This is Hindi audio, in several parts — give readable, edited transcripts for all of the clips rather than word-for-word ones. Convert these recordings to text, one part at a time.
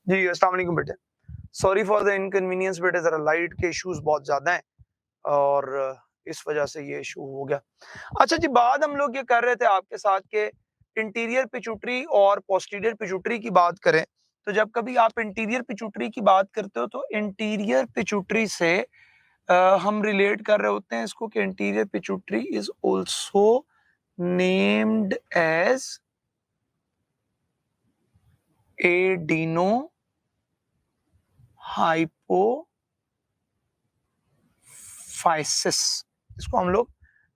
जी, अस्सलाम वालेकुम बेटे। सॉरी फॉर द इनकन्वीनियंस बेटे, ज़रा लाइट के इश्यूज़ बहुत ज़्यादा हैं और इस वजह से ये इश्यू हो गया। अच्छा जी, बात हम लोग ये कर रहे थे आपके साथ कि इंटीरियर पिट्यूटरी और पोस्टीरियर पिट्यूटरी की बात करें, तो जब कभी आप इंटीरियर पिट्यूटरी की बात करते हो तो इंटीरियर पिट्यूटरी से हम रिलेट कर रहे होते हैं इसको कि interior pituitary is also named as adeno hypophysis, इसको हम लोग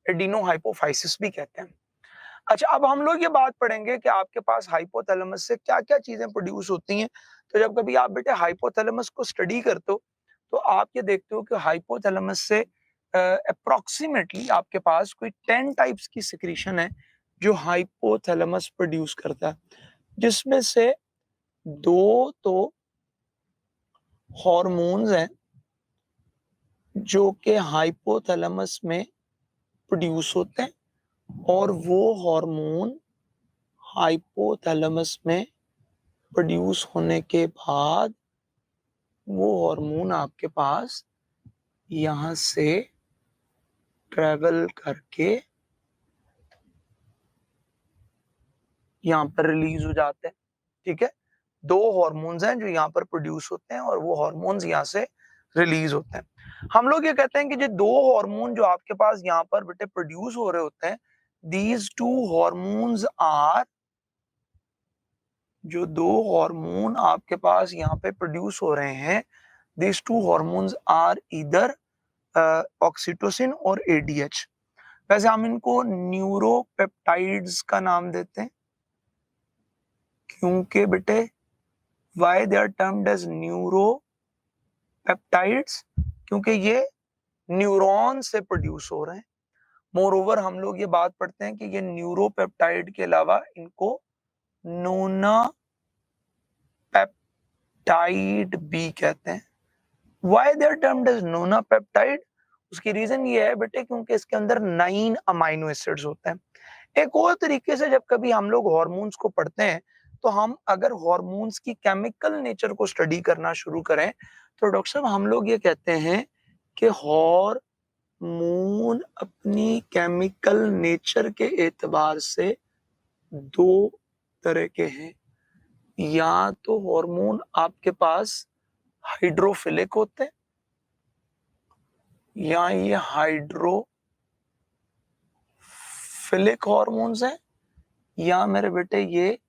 एडिनो हाइपोफाइसिस भी कहते हैं। अच्छा, अब हम लोग ये बात पढ़ेंगे कि आपके पास हाइपोथैलेमस से क्या-क्या चीजें प्रोड्यूस होती हैं। तो जब कभी आप बेटे हाइपोथैलेमस को स्टडी करते हो, तो आप ये देखते हो कि हाइपोथैलेमस से अप्रोक्सीमेटली आपके पास कोई 10 टाइप्स की सिक्रीशन है जो हाइपोथैलेमस प्रोड्यूस करता है, जिसमें से 2 तो हार्मोन्स हैं जो कि हाइपोथैलेमस में प्रोड्यूस होते हैं, और वो हार्मोन हाइपोथैलेमस में प्रोड्यूस होने के बाद वो हार्मोन आपके पास यहाँ से ट्रेवल करके यहाँ पर रिलीज हो जाते हैं। ठीक है, 2 हार्मोन्स हैं जो यहाँ पर प्रोड्यूस होते हैं और वो हार्मोन्स यहाँ से रिलीज होते हैं। हम लोग ये कहते हैं कि जो 2 हार्मोन जो आपके पास यहाँ पर बेटे प्रोड्यूस हो रहे होते हैं, दीज 2 हार्मोन्स आर, जो 2 हार्मोन आपके पास यहाँ पे प्रोड्यूस हो रहे हैं, these 2 hormones are either oxytocin और एडीएच। वैसे हम इनको न्यूरोपेप्टाइड्स का नाम देते हैं, क्योंकि बेटे why they are termed as neuropeptides, क्योंकि ये न्यूरॉन से प्रोड्यूस हो रहे हैं। मोर ओवर हम लोग ये बात पढ़ते हैं कि ये न्यूरोपेप्टाइड के अलावा इनको नोना पेप्टाइड भी कहते हैं। Why they are termed as nonapeptide, उसकी रीजन ये है बेटे क्योंकि इसके अंदर 9 अमाइनो एसिड्स होते हैं। एक और तरीके से जब कभी हम लोग हार्मोन्स को पढ़ते हैं, तो हम अगर हार्मोन्स की केमिकल नेचर को स्टडी करना शुरू करें, तो डॉक्टर साहब हम लोग ये कहते हैं कि हार्मोन अपनी केमिकल नेचर के एतबार से 2 तरह के हैं। या तो हार्मोन आपके पास हाइड्रोफिलिक होते हैं, या ये हाइड्रोफिलिक हार्मोन्स हैं, या मेरे बेटे ये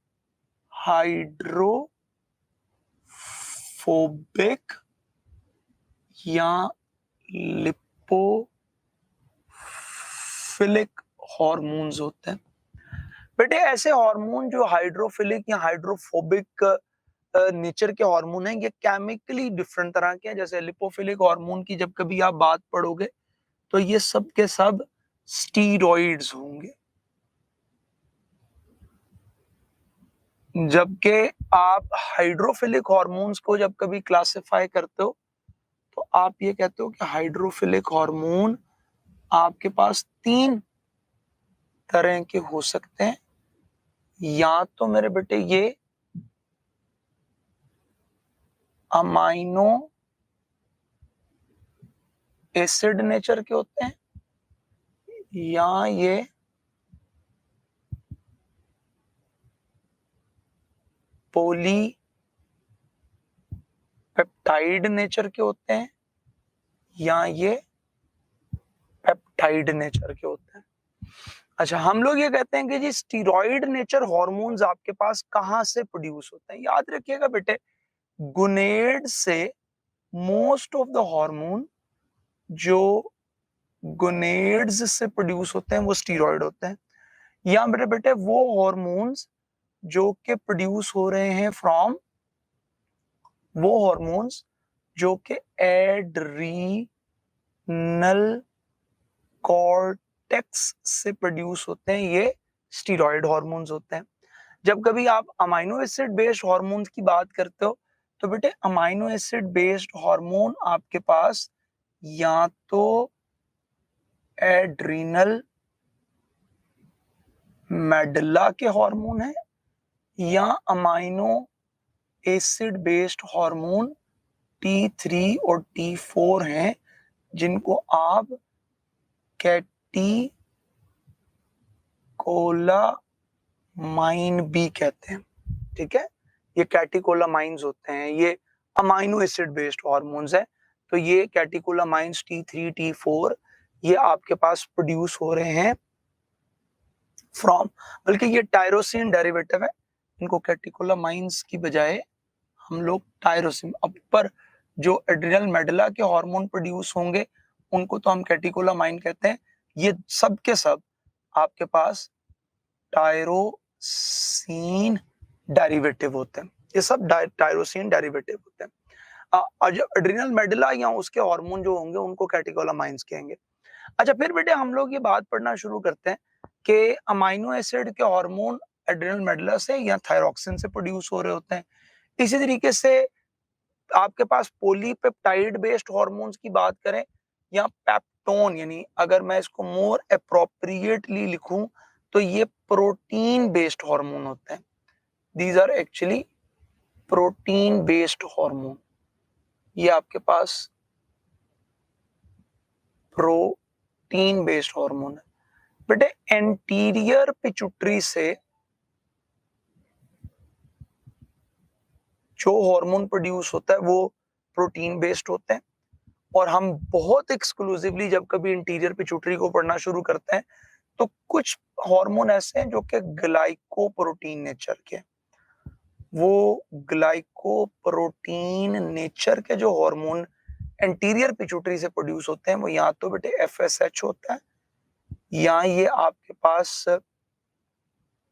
हाइड्रोफोबिक या लिपोफिलिक हार्मोन्स होते हैं। बेटे ऐसे हार्मोन जो हाइड्रोफिलिक या हाइड्रोफोबिक नेचर के हार्मोन हैं, ये केमिकली डिफरेंट तरह के हैं। जैसे लिपोफिलिक हार्मोन की जब कभी आप बात पढ़ोगे, तो ये सब के सब स्टीरॉइड्स होंगे, जबकि आप हाइड्रोफिलिक हार्मोन्स को जब कभी क्लासिफाई करते हो, तो आप ये कहते हो कि हाइड्रोफिलिक हार्मोन आपके पास 3 तरह के हो सकते हैं। या तो मेरे बेटे ये अमाइनो एसिड नेचर के होते हैं, या ये पॉलीपेप्टाइड नेचर के होते हैं, या ये पेप्टाइड नेचर के होते हैं। अच्छा, हम लोग ये कहते हैं कि जी स्टीरॉइड नेचर हार्मोन्स आपके पास कहां से प्रोड्यूस होते हैं। याद रखिएगा बेटे, गुनेड से मोस्ट ऑफ द हार्मोन जो गोनेड्स से प्रोड्यूस होते हैं वो स्टीरॉइड होते हैं। या मेरे बेटे वो हार्मोन्स जो कि प्रोड्यूस हो रहे हैं फ्रॉम वो हार्मोन्स जो कि एड्रीनल कॉर्टेक्स से प्रोड्यूस होते हैं, ये स्टीरॉइड हार्मोन्स होते हैं। जब कभी आप अमाइनो एसिड बेस्ड हार्मोन्स की बात करते हो, तो बेटे अमाइनो एसिड बेस्ड हार्मोन आपके पास या तो एड्रीनल मेडुला के हार्मोन है, या amino acid based hormone T3 और T4 हैं, जिनको आप कैटिकोलामाइन भी कहते हैं। ठीक है, ये कैटिकोलामाइंस होते हैं, ये अमाइनो एसिड बेस्ड हार्मोन्स है। तो ये कैटिकोलामाइंस T3 T4 ये आपके पास प्रोड्यूस हो रहे हैं फ्रॉम, बल्कि ये टायरोसिन डेरिवेटिव है, इनको कैटिकोलामाइंस की बजाय हम लोग टायरोसिन, अब पर जो एड्रिनल मेडुला के हार्मोन प्रोड्यूस होंगे उनको तो हम कैटिकोलामाइन कहते हैं। ये सब के सब आपके पास टायरोसिन डेरिवेटिव होते हैं, ये सब टायरोसिन डेरिवेटिव होते हैं। जो एड्रिनल मेडुला या उसके हार्मोन जो होंगे उनको कैटिकोलामाइंस कहेंगे। अच्छा, फिर बेटे हम लोग ये बात पढ़ना शुरू करते हैं कि अमाइनो एसिड के हार्मोन एड्रिनल मेडुला से या थायरॉक्सिन से प्रोड्यूस हो रहे होते हैं। इसी तरीके से आपके पास पॉलीपेप्टाइड बेस्ड हार्मोन्स की बात करें या पेप्टोन, यानी अगर मैं इसको मोर अप्रोप्रिएटली लिखूं तो ये प्रोटीन बेस्ड हार्मोन होते हैं। These are actually protein based hormone, ये आपके पास प्रोटीन बेस्ड हार्मोन है। बेटे एंटीरियर पिट्यूटरी से जो हार्मोन प्रोड्यूस होता है वो प्रोटीन बेस्ड होते हैं, और हम बहुत एक्सक्लूसिवली जब कभी इंटीरियर पिट्यूटरी को पढ़ना शुरू करते हैं तो कुछ हार्मोन ऐसे हैं जो कि ग्लाइकोप्रोटीन नेचर के, वो ग्लाइकोप्रोटीन नेचर के जो हार्मोन एंटीरियर पिट्यूटरी से प्रोड्यूस होते हैं वो या तो बेटे FSH होता है, या ये आपके पास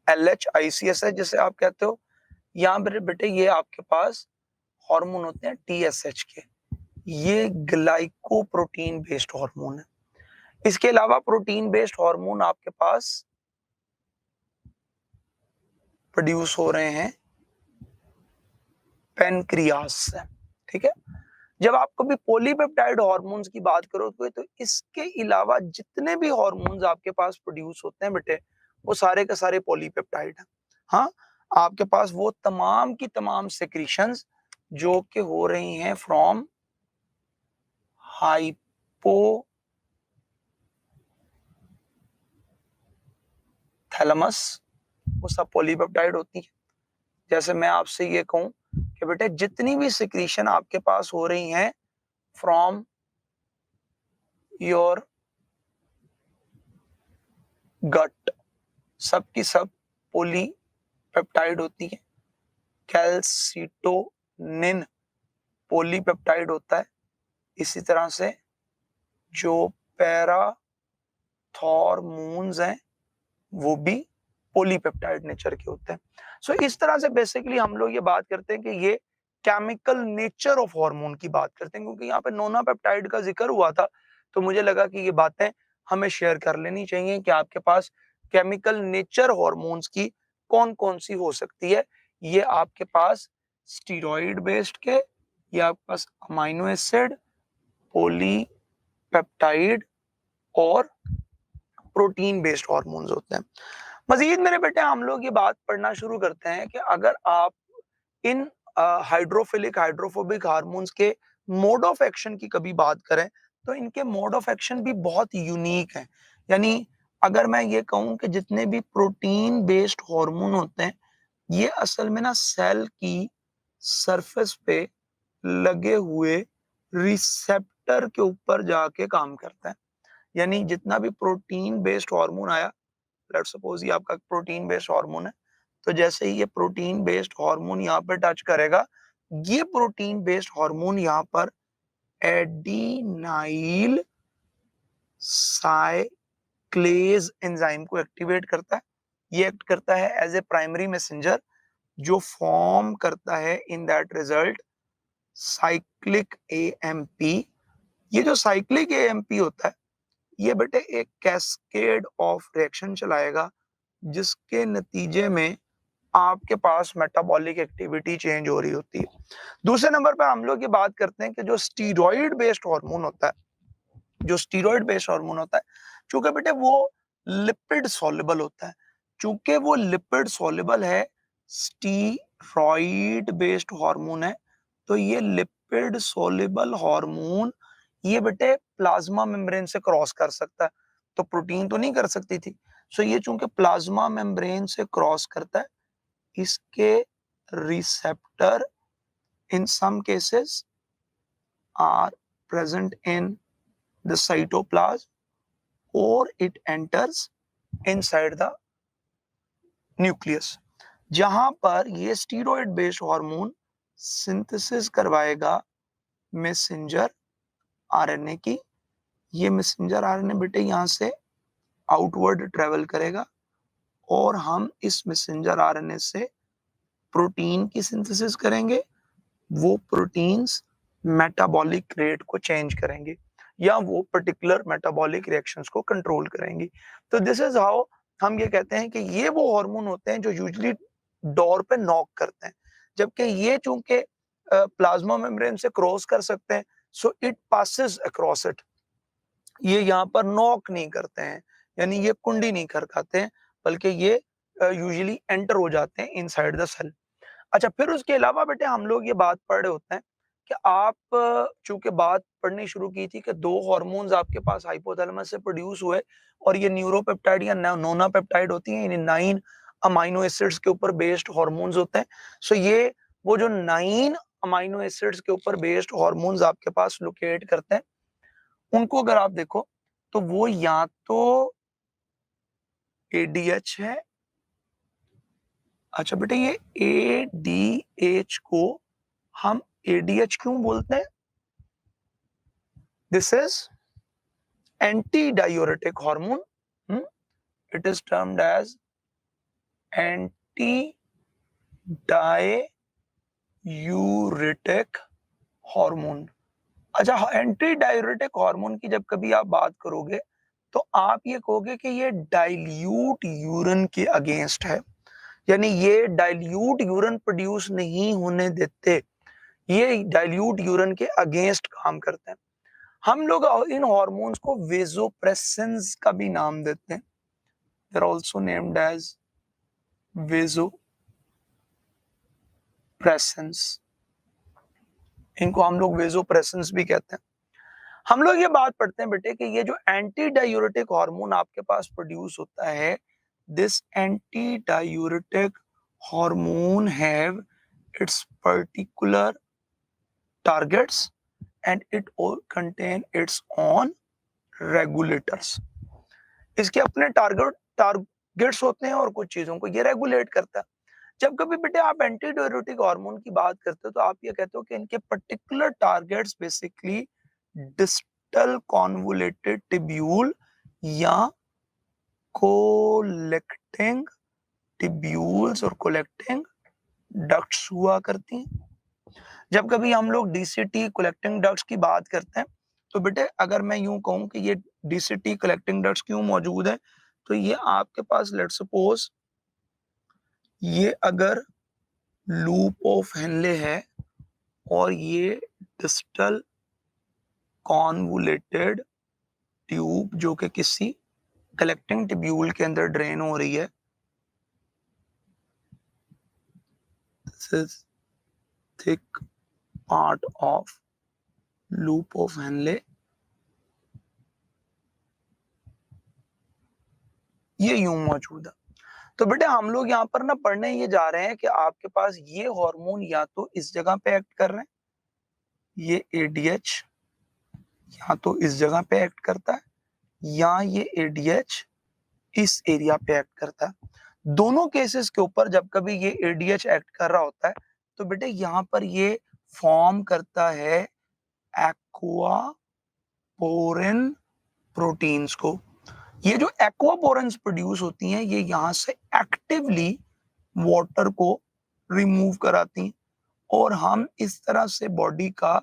LH-ICS है जिसे आप कहते हो, या बेटे ये आपके पास हार्मोन होते हैं TSH के, ये ग्लाइकोप्रोटीन बेस्ड हार्मोन है। इसके अलावा प्रोटीन बेस्ड हार्मोन आपके पास प्रोड्यूस हो रहे हैं पेनक्रियास से। ठीक है, जब आप कभी पॉलीपेप्टाइड हार्मोन्स की बात करोगे तो इसके अलावा जितने भी हार्मोन्स आपके पास प्रोड्यूस होते हैं बेटे वो सारे के सारे पॉलीपेप्टाइड हैं। हाँ, आपके पास वो तमाम की तमाम सेक्रीशंस जो कि हो रही हैं फ्रॉम हाइपोथैलेमस, वो सब पॉलीपेप्टाइड होती है। जैसे मैं आपसे ये कहूं कि बेटे जितनी भी सिक्रीशन आपके पास हो रही हैं फ्रॉम योर गट, सब की सब पॉलीपेप्टाइड होती है। कैल्सिटोनिन पॉलीपेप्टाइड होता है, इसी तरह से जो पैराथॉर्मोन्स हैं वो भी पॉलीपेप्टाइड नेचर के होते हैं। सो इस तरह से बेसिकली हम लोग ये बात करते हैं कि ये केमिकल नेचर ऑफ हार्मोन की बात करते हैं, क्योंकि यहाँ पे नोना पेप्टाइड का जिक्र हुआ था तो मुझे लगा कि ये बातें हमें शेयर कर लेनी चाहिए कि आपके पास केमिकल नेचर हार्मोन्स की कौन कौन सी हो सकती है। ये आपके पास स्टीरॉइड बेस्ड के, ये आपके पास अमाइनो एसिड, पॉलीपेप्टाइड और प्रोटीन बेस्ड हार्मोन्स होते हैं। मजीद मेरे बेटे हम लोग ये बात पढ़ना शुरू करते हैं कि अगर आप इन हाइड्रोफिलिक हाइड्रोफोबिक हार्मोन्स के मोड ऑफ एक्शन की कभी बात करें तो इनके मोड ऑफ एक्शन भी बहुत यूनिक है। यानी अगर मैं ये कहूं कि जितने भी प्रोटीन बेस्ड हार्मोन होते हैं ये असल में ना सेल की सरफेस पे लगे हुए रिसेप्टर के ऊपर जाके काम करता है। यानी जितना भी प्रोटीन बेस्ड हार्मोन आया, लेट्स सपोज ये आपका प्रोटीन बेस्ड हार्मोन है, तो जैसे ही ये प्रोटीन बेस्ड हार्मोन यहाँ पर टच करेगा, ये प्रोटीन बेस्ड हार्मोन यहाँ पर एडिनाइल साइक्लेज एंजाइम को एक्टिवेट करता है। ये एक्ट करता है एज ए प्राइमरी मैसेंजर जो फॉर्म करता है in that result cyclic AMP. ये जो साइक्लिक एएमपी होता है ये बेटे एक कैस्केड ऑफ रिएक्शन चलाएगा जिसके नतीजे में आपके पास मेटाबॉलिक एक्टिविटी चेंज हो रही होती है। दूसरे नंबर पर हम लोग ये बात करते हैं कि जो स्टीरॉइड बेस्ड हार्मोन होता है, जो स्टीरॉइड बेस्ड हार्मोन होता है, चूंकि बेटे वो लिपिड सॉल्युबल होता है, चूंकि वो लिपिड सॉल्युबल है, स्टीरॉइड स्टेरॉइड बेस्ड हार्मोन है, तो ये लिपिड सोल्यूबल हार्मोन ये बेटे प्लाज्मा मेम्ब्रेन से क्रॉस कर सकता है, तो प्रोटीन तो नहीं कर सकती थी। सो ये चूंकि प्लाज्मा मेम्ब्रेन से क्रॉस करता है, इसके receptor in some cases are present in the cytoplasm or it enters inside the nucleus, जहां पर ये स्टीरॉयड बेस्ड हार्मोन सिंथेसिस करवाएगा मैसेंजर आरएनए की। ये मैसेंजर आरएनए बेटे यहाँ से आउटवर्ड ट्रेवल करेगा और हम इस मैसेंजर आरएनए से प्रोटीन की सिंथेसिस करेंगे। वो प्रोटीन्स मेटाबॉलिक रेट को चेंज करेंगे या वो पर्टिकुलर मेटाबॉलिक रिएक्शंस को कंट्रोल करेंगी। तो दिस इज हाउ हम ये कहते हैं कि ये वो हार्मोन होते हैं जो यूजुअली डोर पे नॉक करते हैं, जबकि ये चूंकि प्लाज्मा मेम्ब्रेन से क्रॉस कर सकते हैं, so it passes across it. ये यहाँ पर नॉक नहीं करते हैं, यानी ये कुंडी नहीं खड़काते हैं, बल्कि ये यूजुअली एंटर हो जाते हैं इनसाइड द सेल। अच्छा, फिर उसके अलावा बेटे हम लोग ये बात पढ़ रहे होते हैं कि आप चूंकि बात पढ़नी शुरू की थी कि दो हार्मोन्स आपके पास हाइपोथैलेमस से प्रोड्यूस हुए और ये न्यूरोपेप्टाइड या नोना पेप्टाइड होती हैं, यानी 9 अमाइनो एसिड्स के ऊपर बेस्ड हार्मोन्स होते हैं। सो ये वो जो 9 अमाइनो एसिड्स के ऊपर बेस्ड हार्मोन्स आपके पास लोकेट करते हैं, उनको अगर आप देखो तो वो या तो एडीएच है। अच्छा बेटे, ये एडीएच को हम एडीएच क्यों बोलते हैं? This is anti diuretic hormone. It is termed as anti diuretic hormone. अच्छा, एंटी डायूरेटिक हार्मोन की जब कभी आप बात करोगे तो आप ये कहोगे कि ये डाइल्यूट यूरिन के अगेंस्ट है, यानी ये डाइल्यूट यूरिन प्रोड्यूस नहीं होने देते, ये डाइल्यूट यूरिन के अगेंस्ट काम करते हैं। हम लोग इन हार्मोन्स को वेसोप्रेसेंस का भी नाम देते हैं। They are also named as vasopressins. इनको हम लोग वेसोप्रेसेंस भी कहते हैं। हम लोग ये बात पढ़ते हैं बेटे कि ये जो एंटी डायूरेटिक हार्मोन आपके पास प्रोड्यूस होता है, this anti diuretic hormone have its particular targets and it all contain its own regulators। इसके अपने टारगेट्स होते हैं और कुछ चीजों को ये रेगुलेट करता है। जब कभी बेटे आप एंटी डायूरेटिक हार्मोन की बात करते हो तो आप ये कहते हो कि इनके particular targets basically distal convoluted tubule या कोलेक्टिंग टिब्यूल्स और कोलेक्टिंग डक्ट्स हुआ करती हैं। जब कभी हम लोग डीसीटी कलेक्टिंग डक्ट्स की बात करते हैं तो बेटे अगर मैं यूं कहूं कि ये डीसीटी कलेक्टिंग डक्ट्स क्यों मौजूद है, तो ये आपके पास लेट सपोज ये अगर लूप ऑफ हेनले है और ये डिस्टल कॉन्वोलेटेड ट्यूब जो कि किसी कलेक्टिंग ट्यूब्यूल के अंदर ड्रेन हो रही है, this is thick part of loop of Henle. ये यूं मौजूद है। तो बेटे हम लोग यहाँ पर ना पढ़ने ये जा रहे हैं कि आपके पास ये हार्मोन या तो इस जगह पे एक्ट कर रहे हैं, ये एडीएच या तो इस जगह पे एक्ट करता है या ये एडीएच इस एरिया पे एक्ट करता है। दोनों केसेस के ऊपर जब कभी ये एडीएच एक्ट कर रहा होता है तो बेटे यहाँ पर ये फॉर्म करता है एक्वापोरिन प्रोटीन्स को। ये जो एक्वापोरिन्स प्रोड्यूस होती हैं ये यहाँ से एक्टिवली वाटर को रिमूव कराती हैं और हम इस तरह से बॉडी का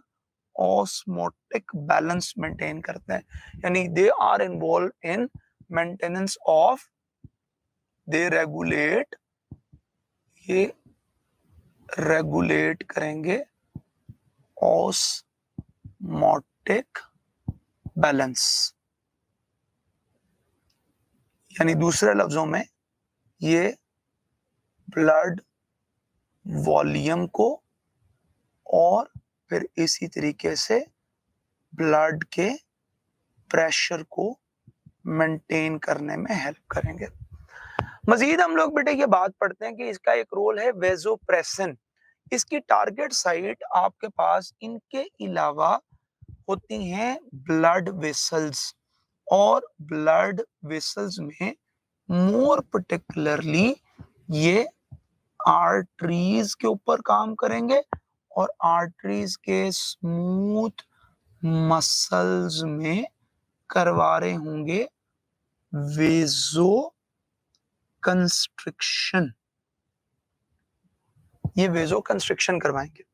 ऑस्मोटिक बैलेंस मेंटेन करते हैं, यानी they are involved in maintenance of, they regulate, ये रेगुलेट करेंगे ऑस्मोटिक बैलेंस। यानी दूसरे लफ्जों में ये ब्लड वॉल्यूम को और फिर इसी तरीके से ब्लड के प्रेशर को मेंटेन करने में हेल्प करेंगे। मजीद हम लोग बेटे ये बात पढ़ते हैं कि इसका एक रोल है वेजोप्रेसिन। इसकी टारगेट साइट आपके पास इनके अलावा होती हैं ब्लड वेसल्स, और ब्लड वेसल्स में मोर पर्टिकुलरली ये आर्टरीज के ऊपर काम करेंगे, और आर्टरीज के स्मूथ मसल्स में करवा रहे होंगे वेजो कंस्ट्रिक्शन। ये वेजो कंस्ट्रिक्शन करवाएंगे।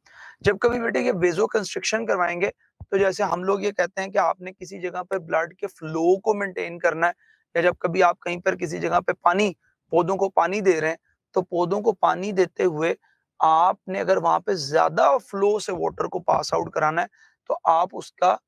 जब कभी बेटे ये वेजो कंस्ट्रिक्शन करवाएंगे तो जैसे हम लोग ये कहते हैं कि आपने किसी जगह पर ब्लड के फ्लो को मेंटेन करना है, या जब कभी आप कहीं पर किसी जगह पे पानी, पौधों को पानी दे रहे हैं, तो पौधों को पानी देते हुए आपने अगर वहां पे ज्यादा फ्लो से वाटर को पास आउट कराना है तो आप उसका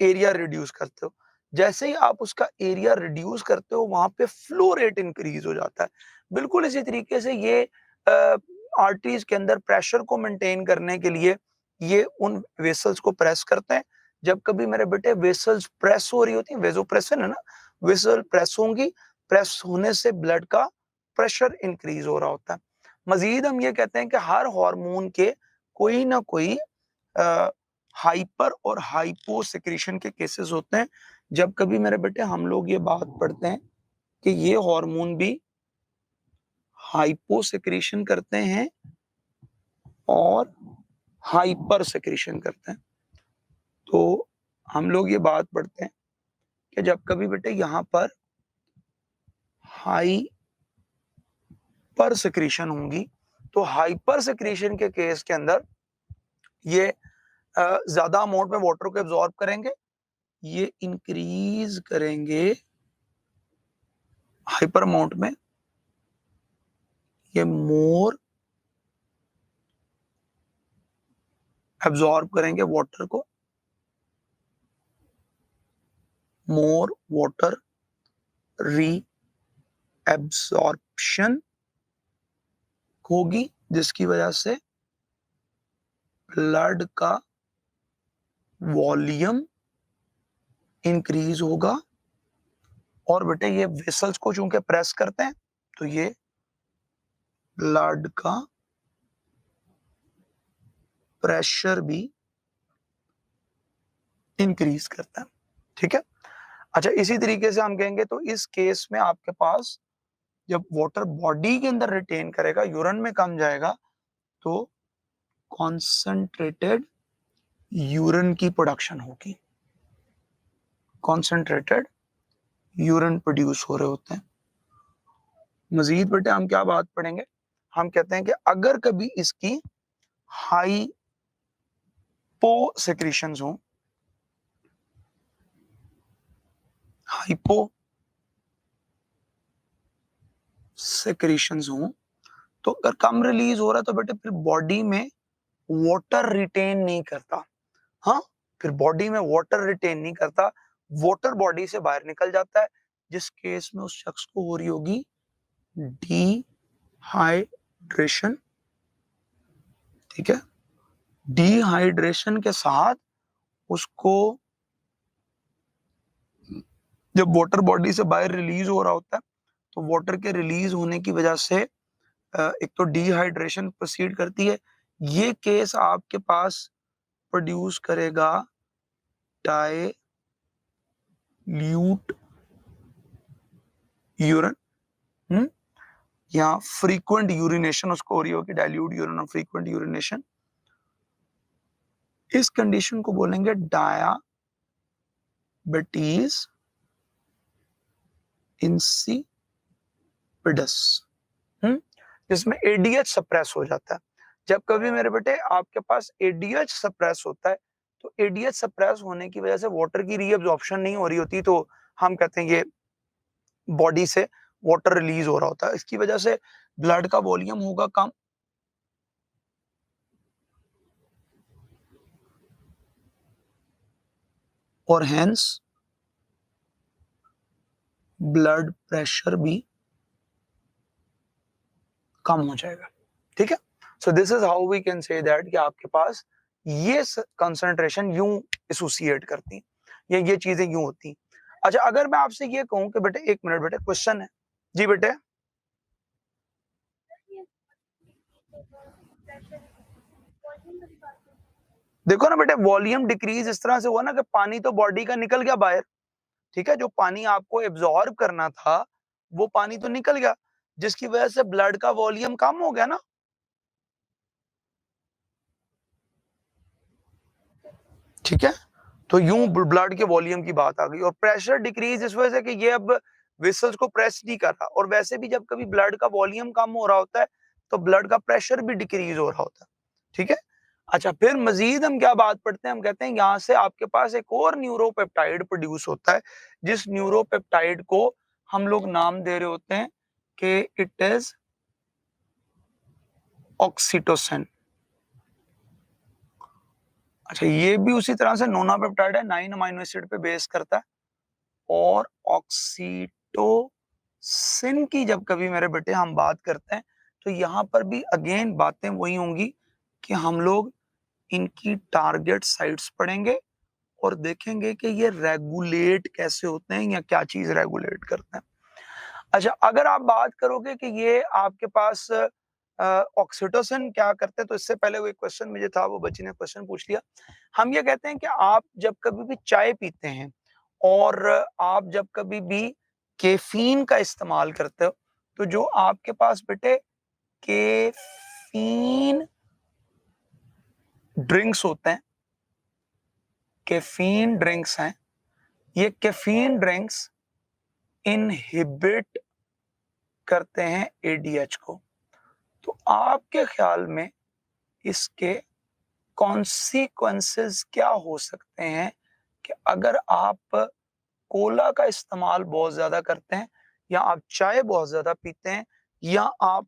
एरिया रिड्यूस करते हो। जैसे ही आप उसका एरिया रिड्यूस करते हो वहां पे फ्लो रेट इंक्रीज हो जाता है। बिल्कुल इसी तरीके से ये आर्टरीज के अंदर प्रेशर को मेंटेन करने के लिए ये उन वेसल्स को प्रेस करते हैं। जब कभी मेरे बेटे वेसल्स प्रेस हो रही होती है, वेजोप्रेशन है ना, वेसल प्रेस होंगी, प्रेस होने से ब्लड का प्रेशर इंक्रीज हो रहा होता है। मजीद हम ये कहते हैं कि हर हार्मोन के कोई ना कोई हाइपर और हाइपो सिक्रीशन के केसेस होते हैं। जब कभी मेरे बेटे हम लोग ये बात पढ़ते हैं कि ये हार्मोन भी हाइपो सिक्रीशन करते हैं और हाइपर सिक्रीशन करते हैं, तो हम लोग ये बात पढ़ते हैं कि जब कभी बेटे यहाँ पर हाइपर सिक्रीशन होंगी तो हाइपर सिक्रीशन के केस के अंदर ये ज्यादा अमाउंट में वाटर को एब्जॉर्ब करेंगे, ये इंक्रीज करेंगे हाइपर अमाउंट में, ये मोर एब्जॉर्ब करेंगे वाटर को, मोर वाटर री एब्सॉर्प्शन होगी, जिसकी वजह से ब्लड का वॉल्यूम इंक्रीज होगा। और बेटे ये वेसल्स को चूंकि प्रेस करते हैं तो ये ब्लड का प्रेशर भी इंक्रीज करता है। ठीक है। अच्छा, इसी तरीके से हम कहेंगे तो इस केस में आपके पास जब वाटर बॉडी के अंदर रिटेन करेगा, यूरिन में कम जाएगा, तो कॉन्सेंट्रेटेड यूरिन की प्रोडक्शन होगी, कॉन्सेंट्रेटेड यूरिन प्रोड्यूस हो रहे होते हैं। मजीद बेटे हम क्या बात पढ़ेंगे, हम कहते हैं कि अगर कभी इसकी हाइपो सेक्रीशंस हो, हाइपो सेक्रीशंस हो, तो अगर कम रिलीज हो रहा है तो बेटे फिर बॉडी में वाटर रिटेन नहीं करता। हाँ, फिर बॉडी में वाटर रिटेन नहीं करता, वाटर बॉडी से बाहर निकल जाता है, जिस केस में उस शख्स को हो रही होगी डिहाइड्रेशन। ठीक है। डिहाइड्रेशन के साथ उसको जब वाटर बॉडी से बाहर रिलीज हो रहा होता है तो वाटर के रिलीज होने की वजह से एक तो डिहाइड्रेशन प्रोसीड करती है। ये केस आपके पास प्रोड्यूस करेगा डाइल्यूट यूरिन, या फ्रीक्वेंट यूरिनेशन उसको हो रही होगी, डाइल्यूट यूरिन और फ्रीक्वेंट यूरिनेशन। इस कंडीशन को बोलेंगे डायबिटीज इंसिपिडस, जिसमें एडीएच सप्रेस हो जाता है। जब कभी मेरे बेटे आपके पास एडीएच सप्रेस होता है तो एडीएच सप्रेस होने की वजह से वाटर की रीअब्जॉर्प्शन नहीं हो रही होती, तो हम कहते हैं ये बॉडी से वाटर रिलीज हो रहा होता है। इसकी वजह से ब्लड का वॉल्यूम होगा कम, और हेंस ब्लड प्रेशर भी कम हो जाएगा। ठीक है। So this is how we can say that कि आपके पास ये कंसंट्रेशन यूं एसोसिएट करती हैं, ये चीजें यूं होती हैं। अच्छा, अगर मैं आपसे ये कहूं कि बेटे एक मिनट बेटे, क्वेश्चन है जी बेटे। देखो ना बेटे, वॉल्यूम डिक्रीज इस तरह से हुआ ना कि पानी तो बॉडी का निकल गया बाहर, ठीक है, जो पानी आपको एब्जॉर्ब करना था वो पानी तो निकल गया, जिसकी वजह से ब्लड का वॉल्यूम कम हो गया ना। ठीक है, तो यूं ब्लड के वॉल्यूम की बात आ गई। और प्रेशर डिक्रीज इस वजह से कि ये अब वेसल्स को प्रेस नहीं कर रहा, और वैसे भी जब कभी ब्लड का वॉल्यूम कम हो रहा होता है तो ब्लड का प्रेशर भी डिक्रीज हो रहा होता है। ठीक है, अच्छा, फिर मजीद हम क्या बात पढ़ते हैं, हम कहते हैं यहाँ से आपके पास एक और न्यूरोपेप्टाइड प्रोड्यूस होता है, जिस न्यूरोपेप्टाइड को हम लोग नाम दे रहे होते हैं कि इट इज ऑक्सीटोसिन। अच्छा, ये भी उसी तरह से नोना पेप्टाइड है, 9 अमीनो एसिड पे बेस करता है। और ऑक्सीटोसिन की जब कभी मेरे बेटे हम बात करते हैं तो यहाँ पर भी अगेन बातें वही होंगी कि हम लोग इनकी टारगेट साइट्स पढ़ेंगे और देखेंगे कि ये रेगुलेट कैसे होते हैं या क्या चीज रेगुलेट करते हैं। अच्छा, अगर आप बात करोगे कि ये आपके पास ऑक्सीटोसिन क्या करते हैं, तो इससे पहले वो एक क्वेश्चन मुझे था, वो बच्ची ने क्वेश्चन पूछ लिया। हम ये कहते हैं कि आप जब कभी भी चाय पीते हैं और आप जब कभी भी कैफीन का इस्तेमाल करते हो, तो जो आपके पास बेटे कैफीन ड्रिंक्स होते हैं, कैफीन ड्रिंक्स हैं, ये कैफीन ड्रिंक्स इनहिबिट करते हैं एडीएच को। तो आपके ख्याल में इसके कॉन्सिक्वेंसेस क्या हो सकते हैं कि अगर आप कोला का इस्तेमाल बहुत ज्यादा करते हैं, या आप चाय बहुत ज्यादा पीते हैं, या आप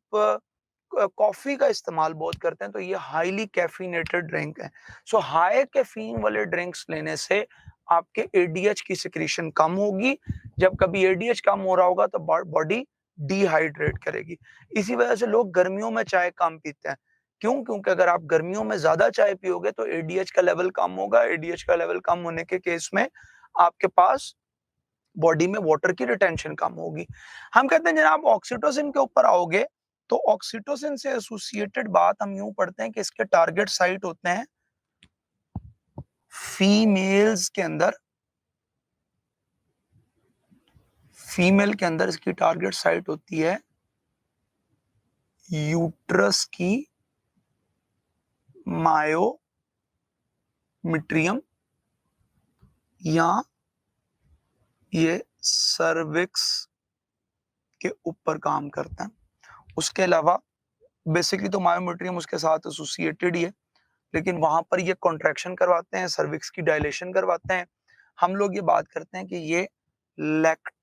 कॉफी का इस्तेमाल बहुत करते हैं, तो ये हाईली कैफिनेटेड ड्रिंक है। सो हाई कैफीन वाले ड्रिंक्स लेने से आपके एडीएच की सिक्रीशन कम होगी। जब कभी एडीएच कम हो रहा होगा तो बॉडी डिहाइड्रेट करेगी। इसी वजह से लोग गर्मियों में चाय कम पीते हैं। क्यों? क्योंकि अगर आप गर्मियों में ज्यादा चाय पियोगे तो एडीएच का लेवल कम होगा। एडीएच का लेवल कम होने के केस में आपके पास बॉडी में वाटर की रिटेंशन कम होगी। हम कहते हैं जनाब ऑक्सीटोसिन के ऊपर आओगे तो ऑक्सीटोसिन से एसोसिएटेड बात हम यूं पढ़ते हैं कि इसके टारगेट साइट होते हैं फीमेल्स के अंदर। फीमेल के अंदर इसकी टारगेट साइट होती है यूट्रस की मायोमिट्रियम, या ये सर्विक्स के ऊपर काम करता है। उसके अलावा बेसिकली तो मायोमेट्रियम उसके साथ एसोसिएटेड ही है, लेकिन वहां पर ये कॉन्ट्रैक्शन करवाते हैं, सर्विक्स की डायलेशन करवाते हैं। हम लोग ये बात करते हैं कि ये लैक्टोफिरस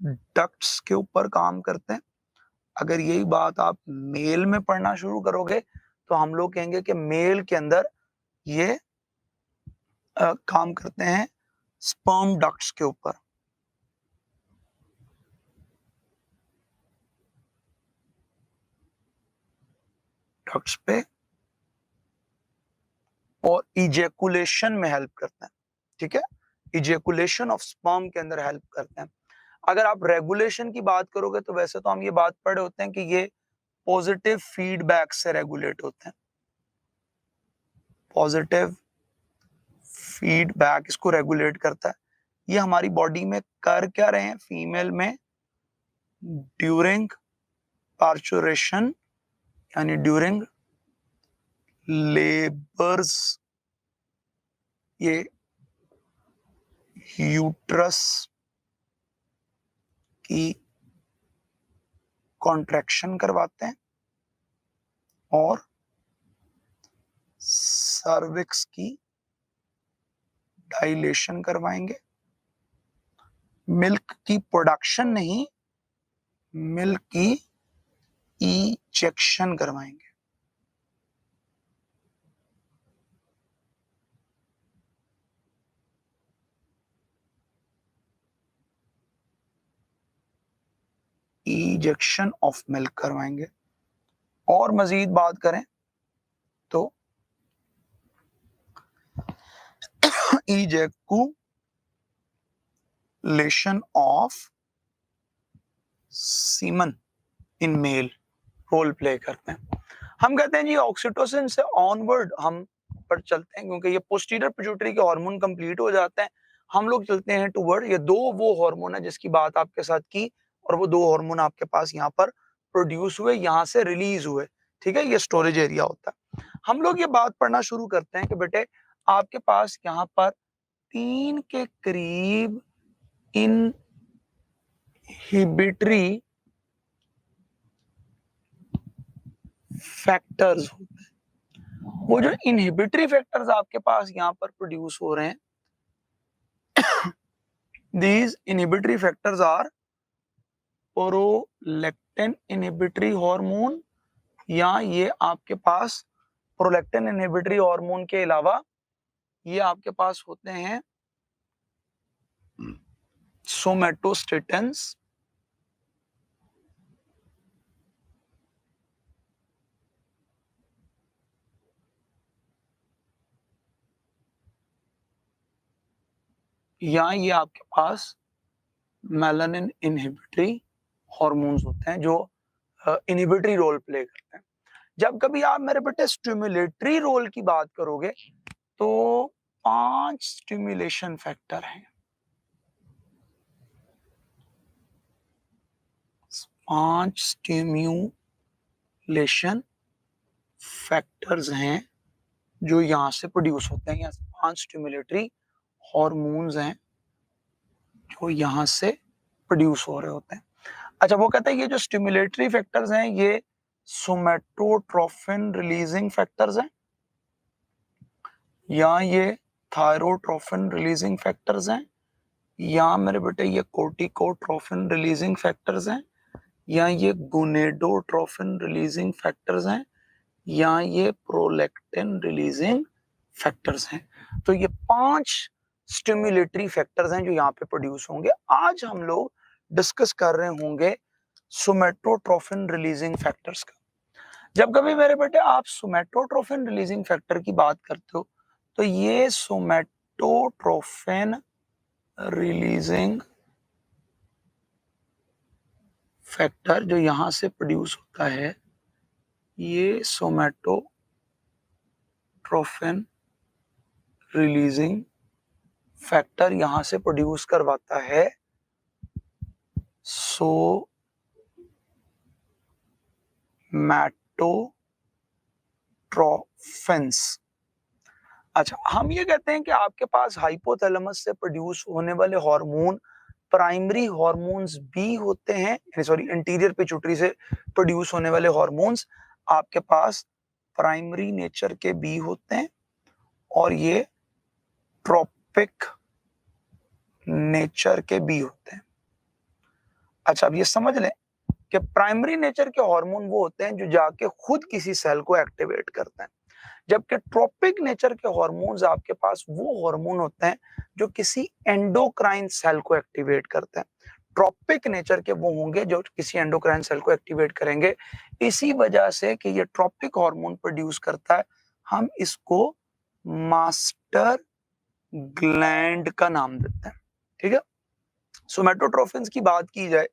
डक्ट्स के ऊपर काम करते हैं। अगर यही बात आप मेल में पढ़ना शुरू करोगे तो हम लोग कहेंगे कि मेल के अंदर ये काम करते हैं स्पर्म डक्ट्स के ऊपर। डक्ट्स पे, और इजेकुलेशन में हेल्प करते हैं। ठीक है, इजेकुलेशन ऑफ स्पर्म के अंदर हेल्प करते हैं। अगर आप रेगुलेशन की बात करोगे तो वैसे तो हम ये बात पढ़े होते हैं कि ये पॉजिटिव फीडबैक से रेगुलेट होते हैं। पॉजिटिव फीडबैक इसको रेगुलेट करता है। ये हमारी बॉडी में कर क्या रहे हैं फीमेल में? ड्यूरिंग पार्चुरेशन, यानी ड्यूरिंग लेबर्स, ये यूट्रस की कॉन्ट्रैक्शन करवाते हैं और सर्विक्स की डायलेशन करवाएंगे। मिल्क की प्रोडक्शन नहीं, मिल्क की इजेक्शन करवाएंगे। इजेक्शन ऑफ मिल्क करवाएंगे। और मजीद बात करें तो ejaculation of semen in male role play करते हैं। हम कहते हैं जी ऑक्सीटोसिन से ऑनवर्ड हम पर चलते हैं, क्योंकि ये पोस्टीरियर पिट्यूटरी के हार्मोन कंप्लीट हो जाते हैं, हम लोग चलते हैं टुवर्ड, ये दो वो हार्मोन है जिसकी बात आपके साथ की, और वो दो हार्मोन आपके पास यहाँ पर प्रोड्यूस हुए, यहाँ से रिलीज हुए, ठीक है, ये स्टोरेज एरिया होता है। हम लोग ये बात पढ़ना शुरू करते हैं कि बेटे आपके पास यहाँ पर 3 के करीब इनहिबिटरी फैक्टर्स होते हैं। वो जो इनहिबिटरी फैक्टर्स आपके पास यहाँ पर प्रोड्यूस हो रहे हैं, these inhibitory factors are prolactin inhibitory hormone, या ये आपके पास प्रोलैक्टिन इनहिबिटरी हार्मोन के अलावा ये आपके पास होते हैं सोमैटोस्टेटिन्स, या ये आपके पास मेलानिन इनहिबिटरी हार्मोन्स होते हैं जो इनहिबिटरी रोल प्ले करते हैं। जब कभी आप मेरे बेटे स्टिमुलेटरी रोल की बात करोगे तो 5 स्टिमुलेशन फैक्टर हैं, 5 स्टिम्युलेशन फैक्टर्स हैं जो यहाँ से प्रोड्यूस होते हैं, यहाँ से 5 स्टिमुलेटरी हार्मोन्स हैं जो यहाँ से प्रोड्यूस हो रहे होते हैं। अच्छा, वो कहते हैं ये जो स्टिमुलेटरी फैक्टर्स हैं ये सोमैटोट्रोफिन रिलीजिंग फैक्टर्स हैं, या ये थायरोट्रोफिन रिलीजिंग फैक्टर्स हैं, या मेरे बेटे ये कोर्टिकोट्रोफिन रिलीजिंग फैक्टर्स हैं, या ये गोनेडोट्रोफिन रिलीजिंग फैक्टर्स हैं, या ये प्रोलैक्टिन रिलीजिंग फैक्टर्स हैं। तो ये 5 स्टिमुलेटरी फैक्टर्स हैं जो यहाँ पे प्रोड्यूस होंगे। आज हम लोग डिस्कस कर रहे होंगे सोमैटोट्रोफिन रिलीजिंग फैक्टर्स का। जब कभी मेरे बेटे आप सोमैटोट्रोफिन रिलीजिंग फैक्टर की बात करते हो तो ये सोमैटोट्रोफिन रिलीजिंग फैक्टर जो यहाँ से प्रोड्यूस होता है, ये सोमैटोट्रोफिन रिलीजिंग फैक्टर यहाँ से प्रोड्यूस करवाता है सोमैटोट्रोफिन्स। अच्छा, हम ये कहते हैं कि आपके पास हाइपोथैलेमस से प्रोड्यूस होने वाले हार्मोन प्राइमरी हार्मोन्स भी होते हैं, सॉरी इंटीरियर पिट्यूटरी से प्रोड्यूस होने वाले हार्मोन्स आपके पास प्राइमरी नेचर के भी होते हैं, और ये ट्रोपिक नेचर के भी होते हैं। अच्छा, अब ये समझ लें कि प्राइमरी नेचर के हार्मोन वो होते हैं जो जाके खुद किसी सेल को एक्टिवेट करते हैं, जबकि ट्रोपिक नेचर के हार्मोन्स आपके पास वो हार्मोन होते हैं जो किसी एंडोक्राइन सेल को एक्टिवेट करते हैं। ट्रोपिक नेचर के वो होंगे जो किसी एंडोक्राइन सेल को एक्टिवेट करेंगे। इसी वजह से कि ये ट्रोपिक हार्मोन प्रोड्यूस करता है, हम इसको मास्टर ग्लैंड का नाम देते हैं, ठीक है। सोमैटोट्रोफिन की बात की जाए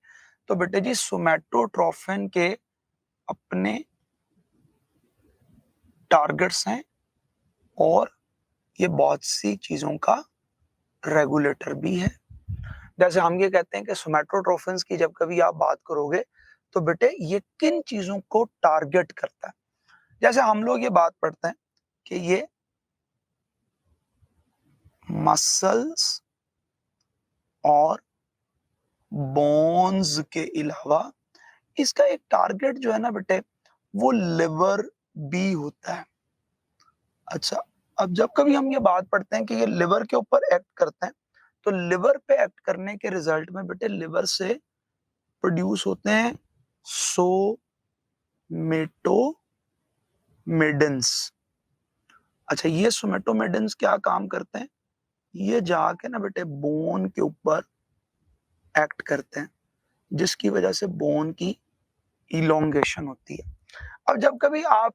तो बेटे जी सोमैटोट्रोफिन के अपने टारगेट्स हैं, और ये बहुत सी चीजों का रेगुलेटर भी है। जैसे हम ये कहते हैं कि सोमैटोट्रोफिन की जब कभी आप बात करोगे तो बेटे ये किन चीजों को टारगेट करता है। जैसे हम लोग ये बात पढ़ते हैं कि ये मसल्स और बोन्स के अलावा इसका एक टारगेट जो है ना बेटे वो लिवर भी होता है। अच्छा, अब जब कभी हम ये बात पढ़ते हैं कि ये लिवर के ऊपर एक्ट करते हैं तो लिवर पे एक्ट करने के रिजल्ट में बेटे लिवर से प्रोड्यूस होते हैं सोमेटोमेडिन्स। अच्छा, ये सोमेटोमेडिन्स क्या काम करते हैं, ये जाके ना बेटे बोन के ऊपर एक्ट करते हैं। जिसकी वजह से बोन की इलोंगेशन होती है। अब जब कभी आप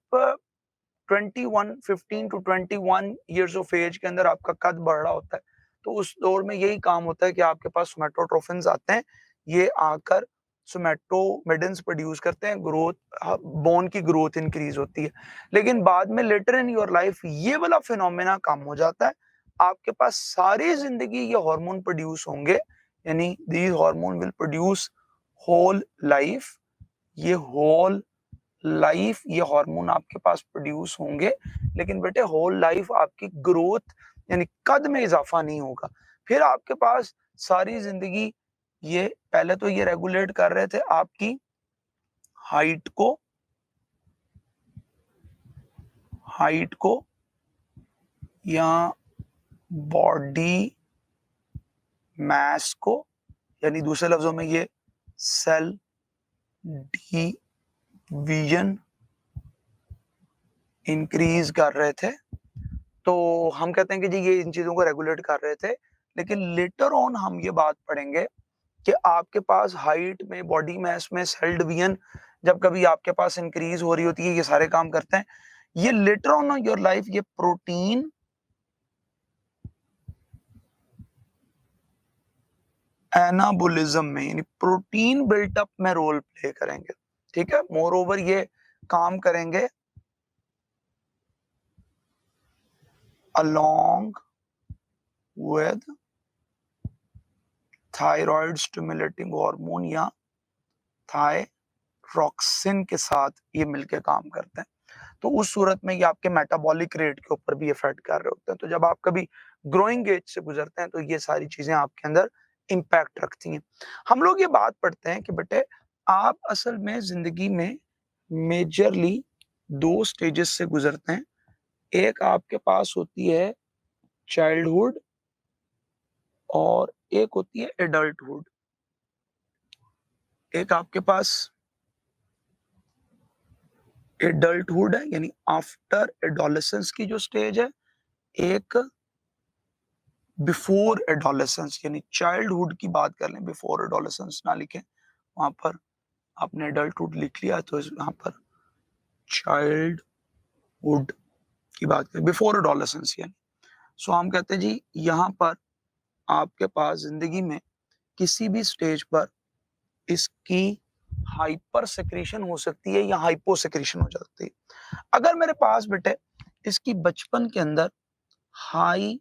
15 टू 21 ईयर्स ऑफ एज के अंदर आपका कद बढ़ रहा होता है, तो उस दौर में यही काम होता है कि आपके पास सोमैटोट्रोफिन्स आते हैं, ये आकर सोमैटोमेडिन्स प्रोड्यूस करते हैं, बोन की ग्रोथ इंक्रीज होती है। लेकिन बाद में लेटर इन योर लाइफ ये वाला फिनोमेना कम हो जाता है, आपके पास सारी जिंदगी ये हार्मोन प्रोड्यूस होंगे, यानी these hormone will produce whole life, ये होल लाइफ ये हार्मोन आपके पास प्रोड्यूस होंगे, लेकिन बेटे होल लाइफ आपकी ग्रोथ यानी कद में इजाफा नहीं होगा। फिर आपके पास सारी जिंदगी ये पहले तो ये रेगुलेट कर रहे थे आपकी हाइट को या बॉडी मास को, यानी दूसरे लफ्जों में ये सेल डिवीजन इंक्रीज कर रहे थे। तो हम कहते हैं कि जी ये इन चीजों को रेगुलेट कर रहे थे, लेकिन लेटर ऑन हम ये बात पढ़ेंगे कि आपके पास हाइट में, बॉडी मास में, सेल डिवीजन जब कभी आपके पास इंक्रीज हो रही होती है, ये सारे काम करते हैं। ये लेटर ऑन योर लाइफ ये प्रोटीन एनाबोलिज्म में यानी प्रोटीन बिल्टअप में रोल प्ले करेंगे, ठीक है। मोर ओवर ये काम करेंगे along with thyroid stimulating hormone या थायरॉक्सिन के साथ ये मिलके काम करते हैं। तो उस सूरत में ये आपके मेटाबॉलिक रेट के ऊपर भी इफेक्ट कर रहे होते हैं। तो जब आप कभी ग्रोइंग एज से गुजरते हैं तो ये सारी चीजें आपके अंदर इम्पैक्ट रखती हैं। हम लोग ये बात पढ़ते हैं कि बेटे आप असल में जिंदगी में मेजरली 2 स्टेजेस से गुजरते हैं। एक आपके पास होती है चाइल्डहुड और एक होती है एडल्टहुड। एक आपके पास एडल्टहुड है यानी आफ्टर एडोलेसेंस की जो स्टेज है, एक बिफोर एडोलेसेंस यानी चाइल्डहुड की बात कर लें, बिफोर एडोलेसेंस ना लिखें, वहां पर आपने एडल्टहुड लिख लिया तो यहाँ पर चाइल्डहुड की बात करें, बिफोर एडोलेसेंस यानी। सो हम कहते हैं जी यहाँ पर आपके पास जिंदगी में किसी भी स्टेज पर इसकी हाइपर सेक्रेशन हो सकती है या हाइपो सेक्रेशन हो जाती है। अगर मेरे पास बेटे इसकी बचपन के अंदर हाई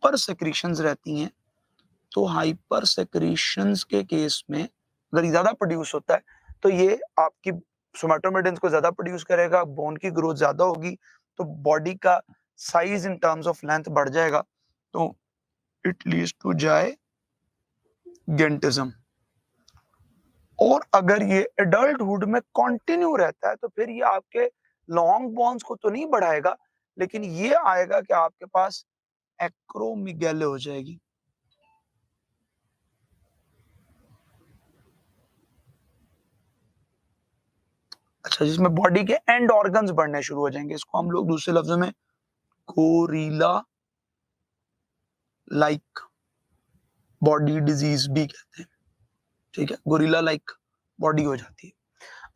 पर सेक्रेशंस रहती हैं, तो हाइपर सेक्रेशंस के केस में अगर ये ज्यादा प्रोड्यूस होता है तो ये आपकी सोमैटोमेडिन्स को ज्यादा प्रोड्यूस करेगा, बोन की ग्रोथ ज्यादा होगी, तो बॉडी का size in terms of length बढ़ जाएगा, तो इट लीड्स टू जायगेंटिज्म। और अगर ये एडल्टहुड में कंटिन्यू रहता है तो फिर ये आपके लॉन्ग बोन्स को तो नहीं बढ़ाएगा, लेकिन ये आएगा कि आपके पास एक्रोमिगैले हो जाएगी। अच्छा, जिसमें बॉडी के एंड ऑर्गन्स बढ़ने शुरू हो जाएंगे। इसको हम लोग दूसरे लफ्जों में गोरिल्ला लाइक बॉडी डिजीज भी कहते हैं, ठीक है। गोरिल्ला लाइक बॉडी हो जाती है।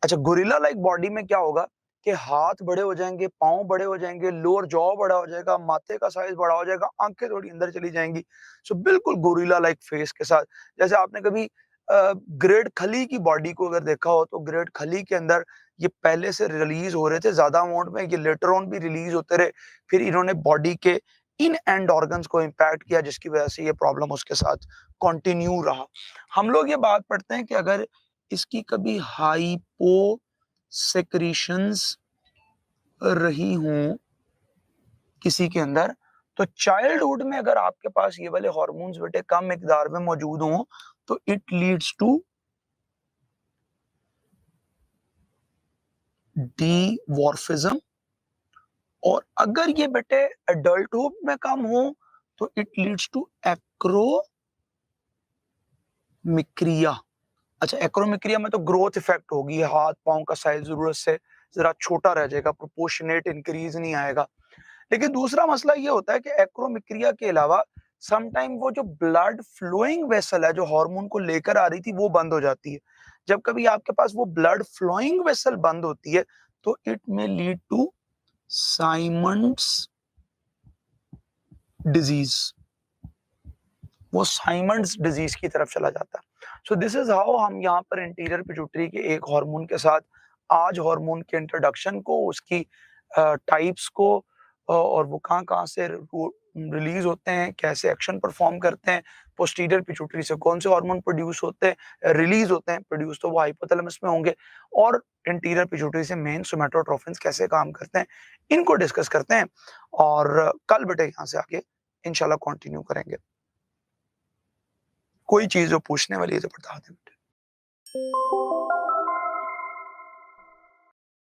अच्छा, गोरिल्ला लाइक बॉडी में क्या होगा कि हाथ बड़े हो जाएंगे, पांव बड़े हो जाएंगे, लोअर जॉ बड़ा हो जाएगा, माथे का साइज बड़ा हो जाएगा, आंखें थोड़ी अंदर चली जाएंगी। सो बिल्कुल गोरिल्ला लाइक फेस के साथ। जैसे आपने कभी ग्रेट खली की बॉडी को अगर देखा हो तो ग्रेट खली के अंदर ये पहले से रिलीज हो रहे थे ज्यादा अमाउंट में, ये लेटर ऑन भी रिलीज होते रहे, फिर इन्होंने बॉडी के इन एंड ऑर्गन्स को इम्पैक्ट किया, जिसकी वजह से ये प्रॉब्लम उसके साथ कंटिन्यू रहा। हम लोग ये बात पढ़ते हैं कि अगर इसकी कभी हाइपो सेक्रीशंस रही हों किसी के अंदर, तो चाइल्डहुड में अगर आपके पास ये वाले हार्मोन्स बेटे कम मिकदार में मौजूद हों तो इट लीड्स टू डीवॉर्फिज्म। और अगर ये बेटे एडल्टहुड में कम हो तो इट लीड्स टू एक्रोमिक्रिया। अच्छा, एक्रोमिक्रिया में तो ग्रोथ इफेक्ट होगी, हाथ पांव का साइज जरूरत से जरा छोटा रह जाएगा, प्रोपोर्शनेट इंक्रीज नहीं आएगा। लेकिन दूसरा मसला ये होता है कि एक्रोमिक्रिया के अलावा सम टाइम वो जो ब्लड फ्लोइंग वेसल है, जो हार्मोन को लेकर आ रही थी, वो बंद हो जाती है। जब कभी आपके पास वो ब्लड फ्लोइंग वेसल बंद होती है, तो इट में लीड टू साइमंड्स डिजीज, वो साइमंड्स डिजीज की तरफ चला जाता है। सो दिस इज हाउ हम यहाँ पर इंटीरियर पिट्यूटरी के एक हार्मोन के साथ आज हार्मोन के इंट्रोडक्शन को, उसकी टाइप्स को, और वो कहाँ से रिलीज होते हैं, कैसे एक्शन परफॉर्म करते हैं, पोस्टीरियर पिट्यूटरी से कौन से हार्मोन प्रोड्यूस होते हैं, रिलीज होते हैं, प्रोड्यूस तो वो हाइपोथैलेमस में होंगे, और इंटीरियर पिट्यूटरी से मेन सोमैटोट्रोफिन्स कैसे काम करते हैं, इनको डिस्कस करते हैं। और कल बेटे यहाँ से आगे इंशाल्लाह कंटिन्यू करेंगे। कोई चीज जो पूछने वाली है तो बता दें बेटे।